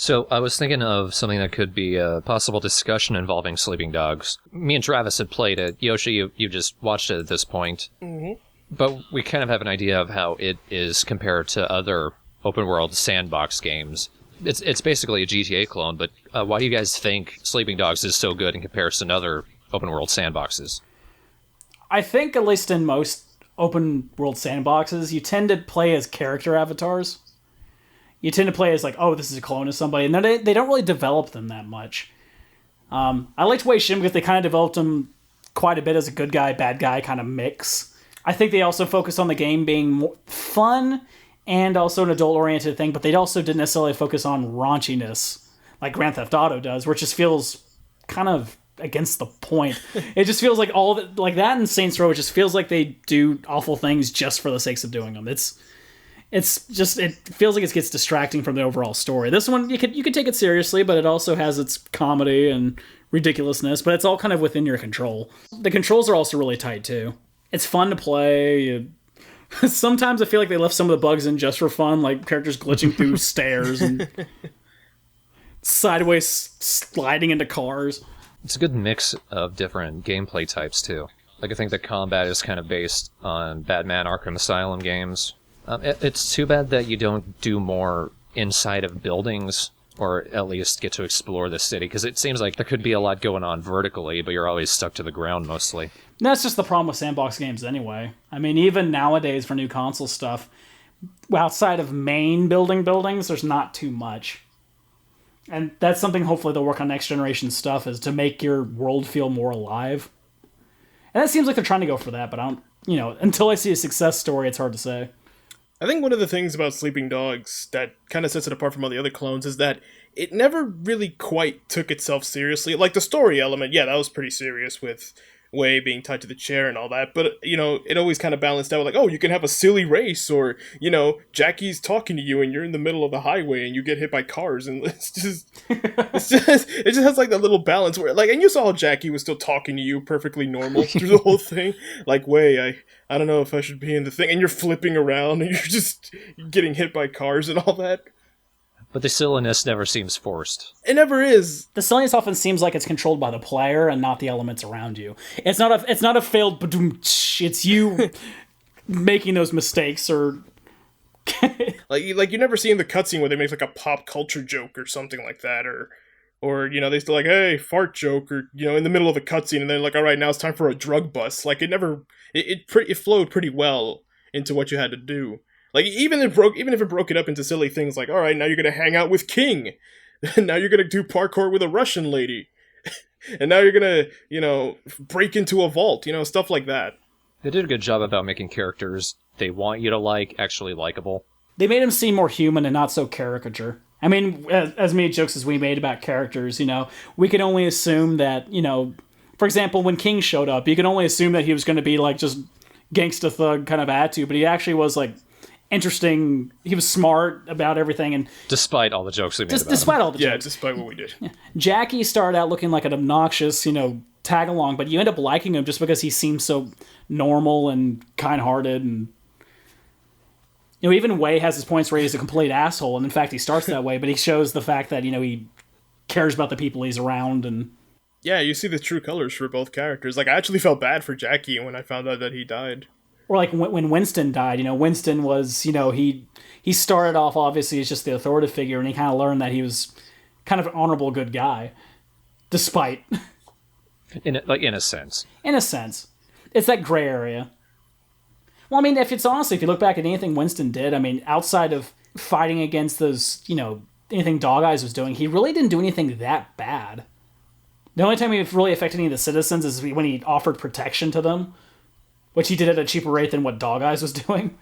So I was thinking of something that could be a possible discussion involving sleeping dogs. Me and Travis had played it. Yoshi, you just watched it at this point. Mm-hmm. But we kind of have an idea of how it is compared to other open-world sandbox games. It's basically a GTA clone, but why do you guys think Sleeping Dogs is so good in comparison to other open-world sandboxes? I think, at least in most open-world sandboxes, you tend to play as character avatars. You tend to play as like, oh, this is a clone of somebody, and then they don't really develop them that much. I liked Wei Shin because they kind of developed him quite a bit as a good guy, bad guy kind of mix. I think they also focused on the game being more fun and also an adult-oriented thing, but they also didn't necessarily focus on raunchiness like Grand Theft Auto does, which just feels kind of against the point. It just feels like all of it, like that and Saints Row, it just feels like they do awful things just for the sakes of doing them. It feels like it gets distracting from the overall story. This one, you could take it seriously, but it also has its comedy and ridiculousness, but it's all kind of within your control. The controls are also really tight, too. It's fun to play. Sometimes I feel like they left some of the bugs in just for fun, like characters glitching through stairs and sideways sliding into cars. It's a good mix of different gameplay types, too. Like, I think the combat is kind of based on Batman Arkham Asylum games. It's too bad that you don't do more inside of buildings, or at least get to explore the city, because it seems like there could be a lot going on vertically, but you're always stuck to the ground mostly. That's just the problem with sandbox games anyway. I mean, even nowadays for new console stuff, outside of main buildings, there's not too much. And that's something hopefully they'll work on next generation stuff, is to make your world feel more alive. And it seems like they're trying to go for that, but I don't, until I see a success story, it's hard to say. I think one of the things about Sleeping Dogs that kind of sets it apart from all the other clones is that it never really quite took itself seriously. Like, the story element, yeah, that was pretty serious with Wei being tied to the chair and all that, but, it always kind of balanced out with, like, oh, you can have a silly race, or, Jackie's talking to you and you're in the middle of the highway and you get hit by cars, and it just has, like, that little balance where, like, and you saw how Jackie was still talking to you perfectly normal through the whole thing, like, Wei, I don't know if I should be in the thing, and you're flipping around and you're just getting hit by cars and all that. But the silliness never seems forced. It never is. The silliness often seems like it's controlled by the player and not the elements around you. It's not a failed badoom. It's you making those mistakes, or like you never see in the cutscene where they make like a pop culture joke or something like that, or they still like, hey, fart joke, or in the middle of a cutscene, and then like, all right, now it's time for a drug bust. Like, it flowed pretty well into what you had to do. Like, even if it broke it up into silly things, like, all right, now you're gonna hang out with King, now you're gonna do parkour with a Russian lady, and now you're gonna, break into a vault, stuff like that. They did a good job about making characters they want you to like actually likable. They made him seem more human and not so caricature. I mean, as many jokes as we made about characters, we could only assume that, for example, when King showed up, you could only assume that he was going to be like just gangsta thug kind of attitude, but he actually was like interesting. He was smart about everything, and despite all the jokes we made about despite him. all the jokes. Yeah, despite what we did. Yeah. Jackie started out looking like an obnoxious, tag along, but you end up liking him just because he seems so normal and kind-hearted, and even Wei has his points where he's a complete asshole, and in fact he starts that way, but he shows the fact that he cares about the people he's around. And yeah, you see the true colors for both characters. Like, I actually felt bad for Jackie when I found out that he died. Or like when Winston died, Winston was, he started off obviously as just the authoritative figure, and he kind of learned that he was kind of an honorable good guy, despite. In a sense. In a sense. It's that gray area. Well, I mean, if you look back at anything Winston did, I mean, outside of fighting against those, anything Dog Eyes was doing, he really didn't do anything that bad. The only time he really affected any of the citizens is when he offered protection to them, which he did at a cheaper rate than what Dog Eyes was doing.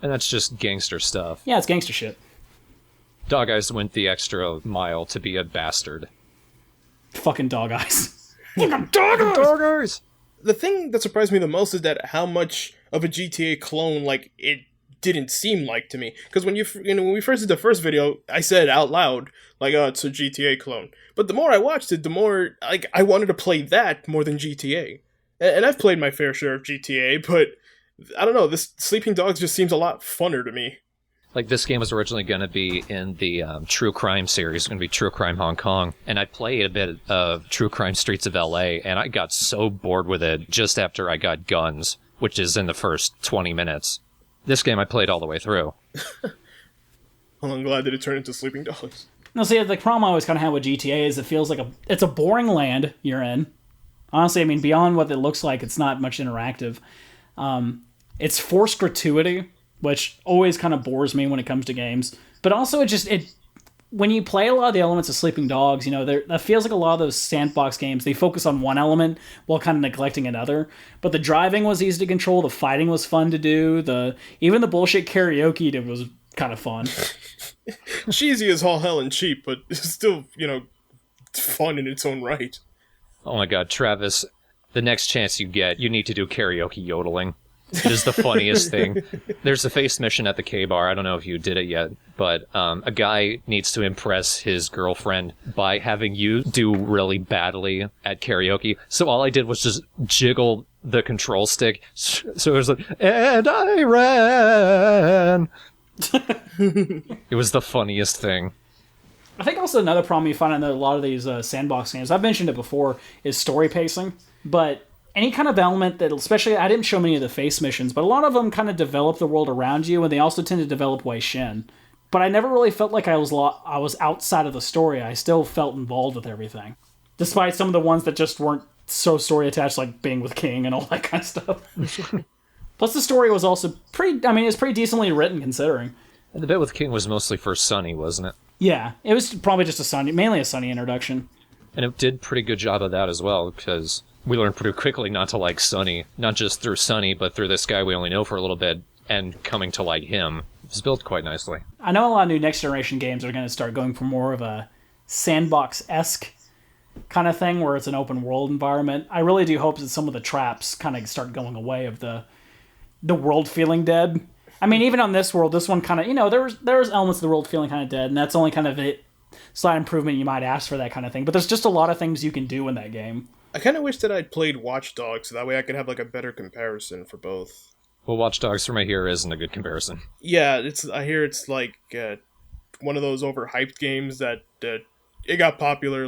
And that's just gangster stuff. Yeah, it's gangster shit. Dog Eyes went the extra mile to be a bastard. Fucking Dog Eyes. Fucking Dog Eyes! The thing that surprised me the most is that how much of a GTA clone, like, it didn't seem like to me. Because when when we first did the first video, I said out loud, like, oh, it's a GTA clone. But the more I watched it, the more, like, I wanted to play that more than GTA. And I've played my fair share of GTA, but I don't know, this Sleeping Dogs just seems a lot funner to me. Like, this game was originally going to be in the True Crime series, going to be True Crime Hong Kong, and I played a bit of True Crime Streets of LA, and I got so bored with it just after I got guns, which is in the first 20 minutes. This game I played all the way through. Well, I'm glad that it turned into Sleeping Dogs. No, see, the problem I always kind of have with GTA is it feels like it's a boring land you're in. Honestly, I mean, beyond what it looks like, it's not much interactive. It's forced gratuity, which always kind of bores me when it comes to games. But also, when you play a lot of the elements of Sleeping Dogs, that feels like a lot of those sandbox games, they focus on one element while kind of neglecting another. But the driving was easy to control, the fighting was fun to do, even the bullshit karaoke was kind of fun. Cheesy as all hell and cheap, but it's still, fun in its own right. Oh my god, Travis, the next chance you get, you need to do karaoke yodeling. It is the funniest thing. There's a face mission at the K-Bar. I don't know if you did it yet, but a guy needs to impress his girlfriend by having you do really badly at karaoke. So all I did was just jiggle the control stick. So it was like, and I ran. It was the funniest thing. I think also another problem you find in a lot of these sandbox games, I've mentioned it before, is story pacing. But any kind of element that, especially, I didn't show many of the face missions, but a lot of them kind of develop the world around you, and they also tend to develop Wei Shin. But I never really felt like I was outside of the story. I still felt involved with everything. Despite some of the ones that just weren't so story attached, like being with King and all that kind of stuff. Plus the story was also it's pretty decently written considering. And the bit with King was mostly for Sunny, wasn't it? Yeah, it was probably just mainly a Sunny introduction. And it did a pretty good job of that as well, because we learned pretty quickly not to like Sunny. Not just through Sunny, but through this guy we only know for a little bit, and coming to like him. It was built quite nicely. I know a lot of new next generation games are going to start going for more of a sandbox-esque kind of thing, where it's an open world environment. I really do hope that some of the traps kind of start going away of the world feeling dead. I mean, even on this world, this one kind of, there's elements of the world feeling kind of dead, and that's only kind of a slight improvement you might ask for that kind of thing. But there's just a lot of things you can do in that game. I kind of wish that I'd played Watch Dogs, so that way I could have like a better comparison for both. Well, Watch Dogs from right here isn't a good comparison. Yeah, I hear it's like one of those overhyped games that it got popular,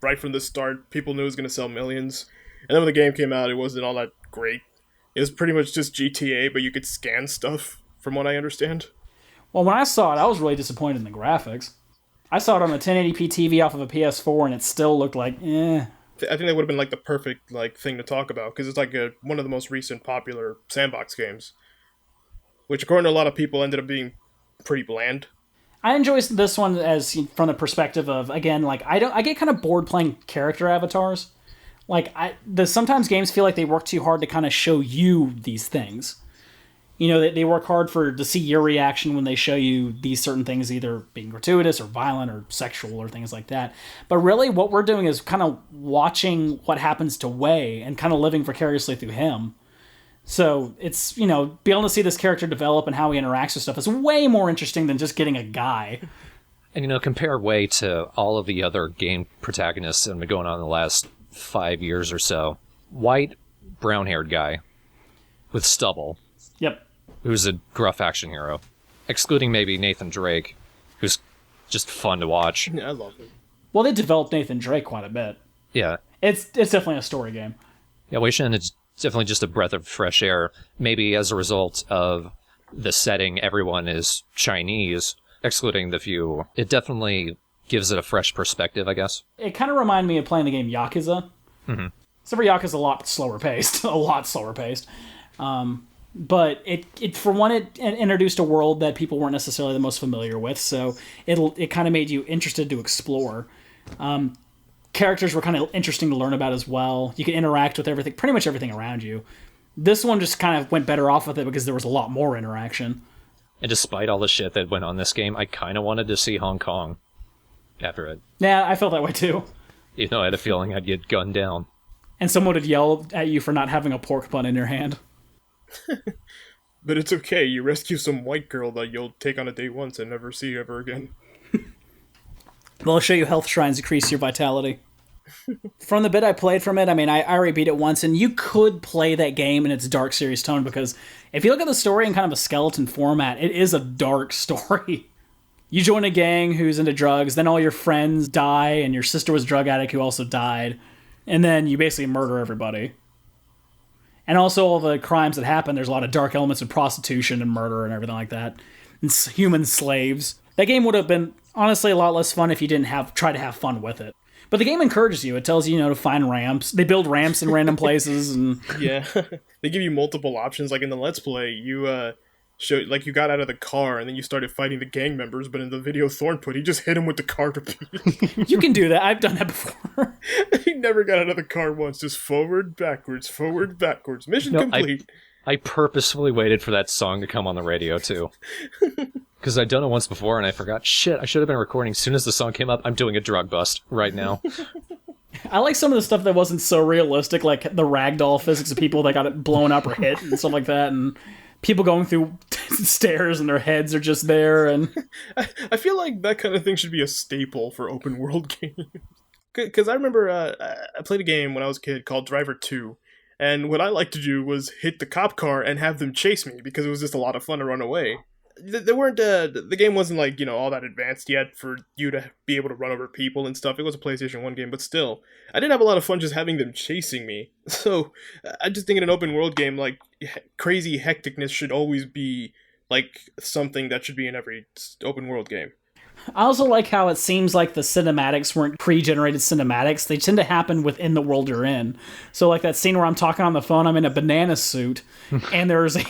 right from the start. People knew it was going to sell millions. And then when the game came out, it wasn't all that great. It was pretty much just GTA, but you could scan stuff, from what I understand. Well, when I saw it, I was really disappointed in the graphics. I saw it on a 1080p TV off of a PS4, and it still looked like, eh. I think that would have been like the perfect thing to talk about, because it's like one of the most recent popular sandbox games, which according to a lot of people ended up being pretty bland. I enjoy this one as from the perspective of, again, I get kind of bored playing character avatars. Sometimes games feel like they work too hard to kind of show you these things. They work hard to see your reaction when they show you these certain things, either being gratuitous or violent or sexual or things like that. But really what we're doing is kind of watching what happens to Wei and kind of living vicariously through him. So it's, being able to see this character develop and how he interacts with stuff is way more interesting than just getting a guy. And, compare Wei to all of the other game protagonists that have been going on in the last 5 years or so. White, brown-haired guy with stubble. Yep. Who's a gruff action hero. Excluding maybe Nathan Drake, who's just fun to watch. Yeah, I love it. Well, they developed Nathan Drake quite a bit. Yeah. It's definitely a story game. Yeah, Wei Shen is definitely just a breath of fresh air. Maybe as a result of the setting, everyone is Chinese, excluding the few. It definitely gives it a fresh perspective, I guess. It kind of reminded me of playing the game Yakuza. Mm-hmm. Except for Yakuza's a lot slower paced. A lot slower paced. But it introduced a world that people weren't necessarily the most familiar with, so it kind of made you interested to explore. Characters were kind of interesting to learn about as well. You could interact with pretty much everything around you. This one just kind of went better off with it because there was a lot more interaction. And despite all the shit that went on this game, I kind of wanted to see Hong Kong after it. Yeah, I felt that way too. I had a feeling I'd get gunned down. And someone would yell at you for not having a pork bun in your hand. But it's okay, you rescue some white girl that you'll take on a date once and never see ever again. They'll show you health shrines, increase your vitality. From the bit I played from it, I already beat it once, and you could play that game in its dark, serious tone because If you look at the story in kind of a skeleton format, it is a dark story. You join a gang who's into drugs, then all your friends die, and your sister was a drug addict who also died, and then you basically murder everybody. And also all the crimes that happen, there's a lot of dark elements of prostitution and murder and everything like that. And human slaves. That game would have been, honestly, a lot less fun if you didn't try to have fun with it. But the game encourages you. It tells you, to find ramps. They build ramps in random places. And Yeah. They give you multiple options. Like in the Let's Play, you you got out of the car and then you started fighting the gang members, but in the video Thorn put, he just hit him with the car repeatedly. you can do that. I've done that before. He never got out of the car once. Just forward, backwards. Mission complete. I purposefully waited for that song to come on the radio, too. Because I'd done it once before, and I forgot, shit, I should have been recording. As soon as the song came up, I'm doing a drug bust right now. I like some of the stuff that wasn't so realistic, like the ragdoll physics of people that got it blown up or hit and stuff like that, and people going through stairs and their heads are just there. And I feel like that kind of thing should be a staple for open world games. Because I remember I played a game when I was a kid called Driver 2, and what I liked to do was hit the cop car and have them chase me, because it was just a lot of fun to run away. There weren't the game wasn't like all that advanced yet for you to be able to run over people and stuff. It was a PlayStation 1 game, but still, I did have a lot of fun just having them chasing me. So I just think in an open world game, like, crazy hecticness should always be like something that should be in every open world game. I also like how it seems like the cinematics weren't pre-generated cinematics. They tend to happen within the world you're in. So like that scene where I'm talking on the phone, I'm in a banana suit, and there's a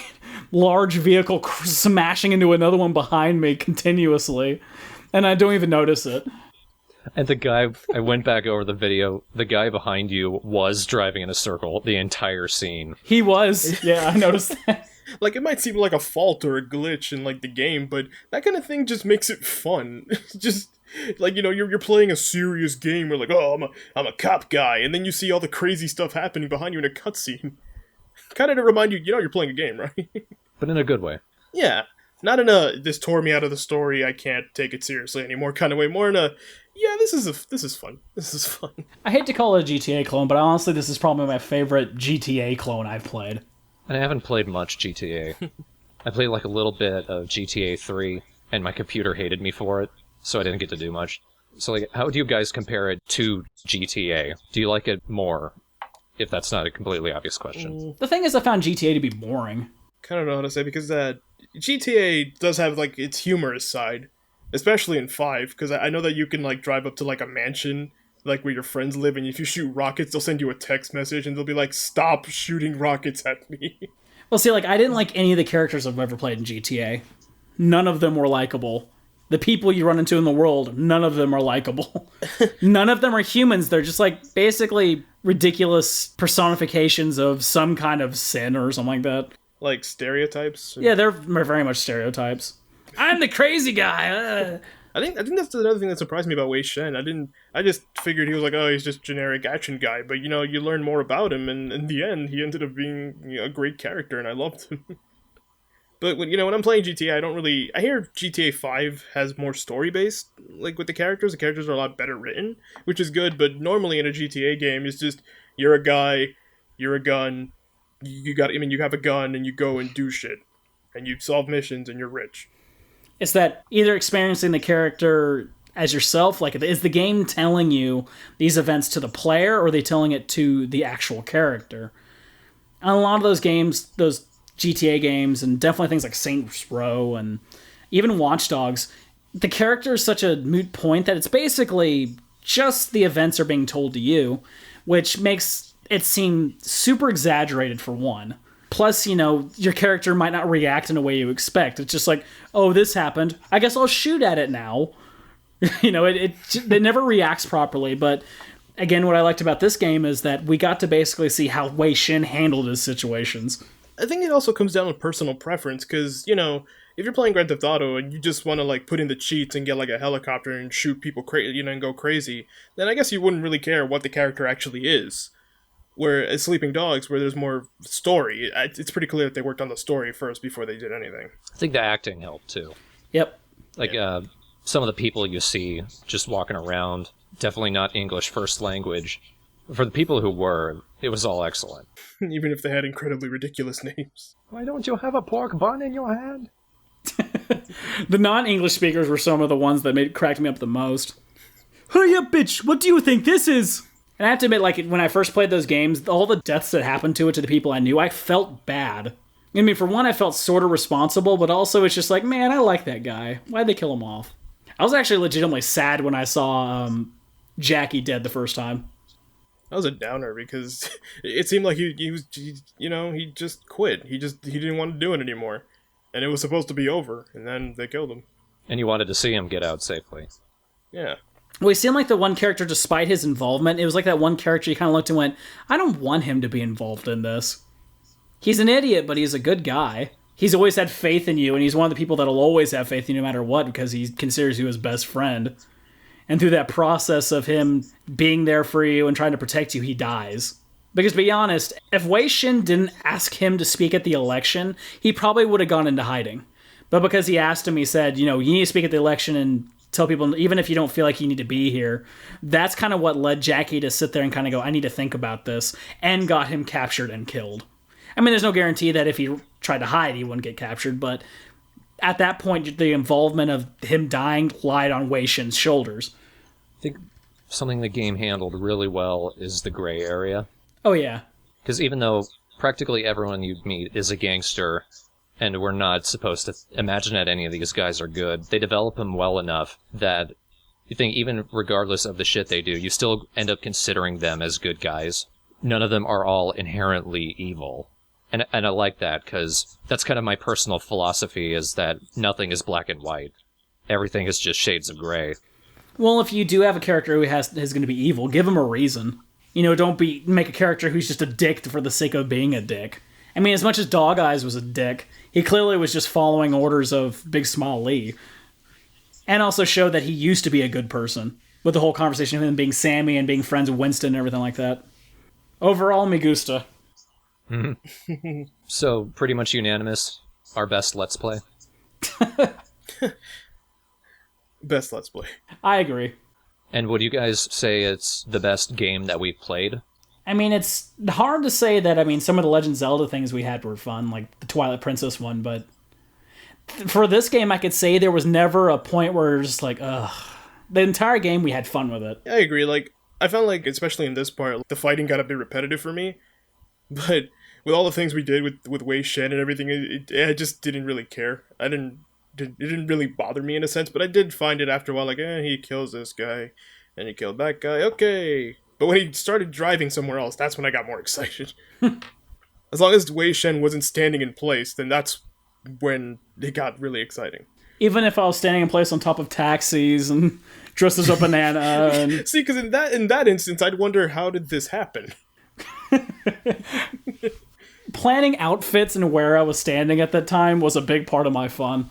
large vehicle smashing into another one behind me continuously, and I don't even notice it. And the guy, I went back over the video, the guy behind you was driving in a circle the entire scene. He was. Yeah, I noticed that. Like, it might seem like a fault or a glitch in, like, the game, but that kind of thing just makes it fun. Just, like, you're playing a serious game where, like, oh, I'm a cop guy, and then you see all the crazy stuff happening behind you in a cutscene. Kind of to remind you, you're playing a game, right? But in a good way. Yeah. Not in a, this tore me out of the story, I can't take it seriously anymore kind of way. More in a, yeah, this is fun. This is fun. I hate to call it a GTA clone, but honestly, this is probably my favorite GTA clone I've played. And I haven't played much GTA. I played like a little bit of GTA 3, and my computer hated me for it, so I didn't get to do much. So, like, how do you guys compare it to GTA? Do you like it more? If that's not a completely obvious question. The thing is, I found GTA to be boring. Kind of know how to say, because GTA does have, like, its humorous side, especially in 5, because I know that you can, like, drive up to, like, a mansion, like, where your friends live, and if you shoot rockets, they'll send you a text message, and they'll be like, stop shooting rockets at me. Well, see, like, I didn't like any of the characters I've ever played in GTA. None of them were likable. The people you run into in the world, none of them are likable. None of them are humans. They're just, like, basically ridiculous personifications of some kind of sin or something like that. Like, stereotypes? Yeah, they're very much stereotypes. I'm the crazy guy! I think that's another thing that surprised me about Wei Shen. I just figured he was like, oh, he's just generic action guy, but you learn more about him, and in the end, he ended up being a great character, and I loved him. But when I'm playing GTA, I hear GTA 5 has more story-based, like with the characters. The characters are a lot better written, which is good, but normally in a GTA game, it's just, you're a guy, you're a gun, you have a gun, and you go and do shit, and you solve missions, and you're rich. It's that either experiencing the character as yourself, like, is the game telling you these events to the player, or are they telling it to the actual character? And a lot of those games, those GTA games, and definitely things like Saints Row, and even Watch Dogs, the character is such a moot point that it's basically just the events are being told to you, which makes it seem super exaggerated for one. Plus, your character might not react in a way you expect. It's just like, oh, this happened. I guess I'll shoot at it now. It never reacts properly. But again, what I liked about this game is that we got to basically see how Wei Shen handled his situations. I think it also comes down to personal preference, because, if you're playing Grand Theft Auto and you just want to, like, put in the cheats and get, like, a helicopter and shoot people and go crazy, then I guess you wouldn't really care what the character actually is. Whereas Sleeping Dogs, where there's more story, it's pretty clear that they worked on the story first before they did anything. I think the acting helped, too. Yep. Like, some of the people you see just walking around, definitely not English first language, For the people who were, it was all excellent. Even if they had incredibly ridiculous names. Why don't you have a pork bun in your hand? The non-English speakers were some of the ones that cracked me up the most. Hurry up, bitch! What do you think this is? And I have to admit, like, when I first played those games, all the deaths that happened to the people I knew, I felt bad. I mean, for one, I felt sort of responsible, but also it's just like, man, I like that guy. Why'd they kill him off? I was actually legitimately sad when I saw Jackie dead the first time. That was a downer because it seemed like he just quit. He didn't want to do it anymore. And it was supposed to be over, and then they killed him. And you wanted to see him get out safely. Yeah. Well, he seemed like the one character, despite his involvement, it was like that one character you kind of looked and went, I don't want him to be involved in this. He's an idiot, but he's a good guy. He's always had faith in you, and he's one of the people that'll always have faith in you no matter what, because he considers you his best friend. And through that process of him being there for you and trying to protect you, he dies. Because to be honest, if Wei Shin didn't ask him to speak at the election, he probably would have gone into hiding. But because he asked him, he said, you need to speak at the election and tell people, even if you don't feel like you need to be here. That's kind of what led Jackie to sit there and kind of go, I need to think about this, and got him captured and killed. I mean, there's no guarantee that if he tried to hide, he wouldn't get captured, but at that point, the involvement of him dying lied on Wei Shin's shoulders. I think something the game handled really well is the gray area. Oh, yeah. Because even though practically everyone you meet is a gangster, and we're not supposed to imagine that any of these guys are good, they develop them well enough that you think even regardless of the shit they do, you still end up considering them as good guys. None of them are all inherently evil. And I like that, because that's kind of my personal philosophy, is that nothing is black and white. Everything is just shades of gray. Well, if you do have a character who is going to be evil, give him a reason. Don't make a character who's just a dick for the sake of being a dick. I mean, as much as Dog Eyes was a dick, he clearly was just following orders of Big Small Lee. And also showed that he used to be a good person, with the whole conversation of him being Sammy and being friends with Winston and everything like that. Overall, me gusta. So, pretty much unanimous, our best Let's Play? Best Let's Play. I agree. And would you guys say it's the best game that we've played? I mean, it's hard to say that. I mean, some of the Legend of Zelda things we had were fun, like the Twilight Princess one, but for this game, I could say there was never a point where it was just like, ugh. The entire game, we had fun with it. I agree. Like, I felt like, especially in this part, the fighting got a bit repetitive for me. But with all the things we did with Wei Shen and everything, I just didn't really care. It didn't really bother me in a sense, but I did find it after a while, like, he kills this guy, and he killed that guy, okay. But when he started driving somewhere else, that's when I got more excited. As long as Wei Shen wasn't standing in place, then that's when it got really exciting. Even if I was standing in place on top of taxis and dressed as a banana. And... See, because in that instance, I'd wonder, how did this happen? Planning outfits and where I was standing at that time was a big part of my fun.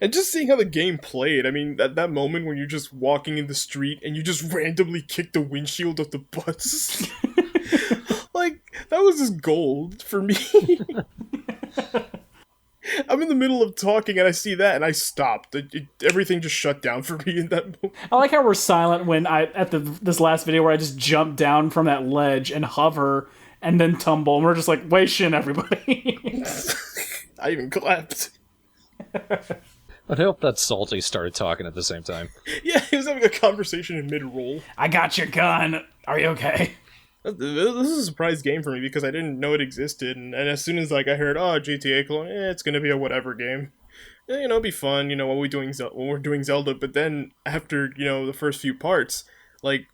And just seeing how the game played, I mean, that moment when you're just walking in the street and you just randomly kick the windshield of the bus. Like, that was just gold for me. I'm in the middle of talking and I see that and I stopped. Everything just shut down for me in that moment. I like how we're silent when this last video where I just jump down from that ledge and hover and then tumble, and we're just like, Wei Shin, everybody. I even clapped. I hope that Salty started talking at the same time. Yeah, he was having a conversation in mid-roll. I got your gun. Are you okay? This is a surprise game for me because I didn't know it existed, and as soon as I heard, GTA clone, it's gonna be a whatever game. It'll be fun, when we're doing Zelda, but then after, the first few parts, we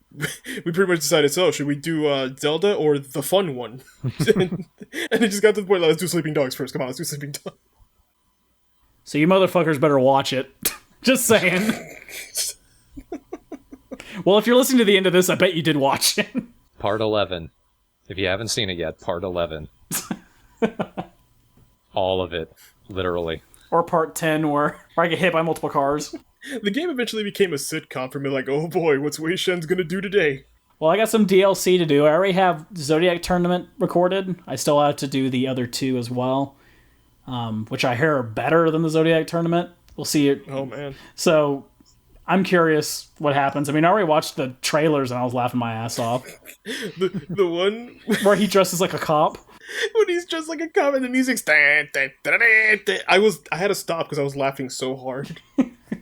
pretty much decided, so, should we do Zelda or the fun one? and it just got to the point, let's do Sleeping Dogs first, come on, let's do Sleeping Dogs. So you motherfuckers better watch it. Just saying. Well, if you're listening to the end of this, I bet you did watch it. Part 11. If you haven't seen it yet, Part 11. All of it, literally. Or Part 10, where I get hit by multiple cars. The game eventually became a sitcom for me, like, oh boy, what's Wei Shen's gonna do today? Well, I got some DLC to do. I already have Zodiac Tournament recorded. I still have to do the other two as well, which I hear are better than the Zodiac Tournament. We'll see it. Oh, man. So, I'm curious what happens. I mean, I already watched the trailers and I was laughing my ass off. The one Where he dresses like a cop. when he's just like a cop and the music's I had to stop because I was laughing so hard.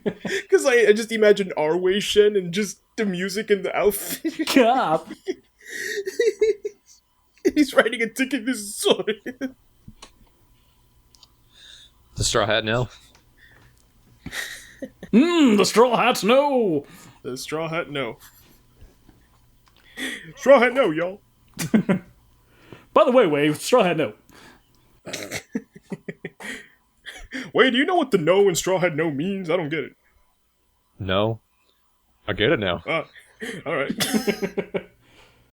Because I just imagined Arway Shen and just the music and the outfit. Cop. He's writing a ticket. This is so. The Straw Hat No. The Straw Hats, no! The Straw Hat No. Straw Hat No, y'all. By the way, Wave, Straw Hat, no. Wait, do you know what the no in Straw Hat No means? I don't get it. No. I get it now. All right.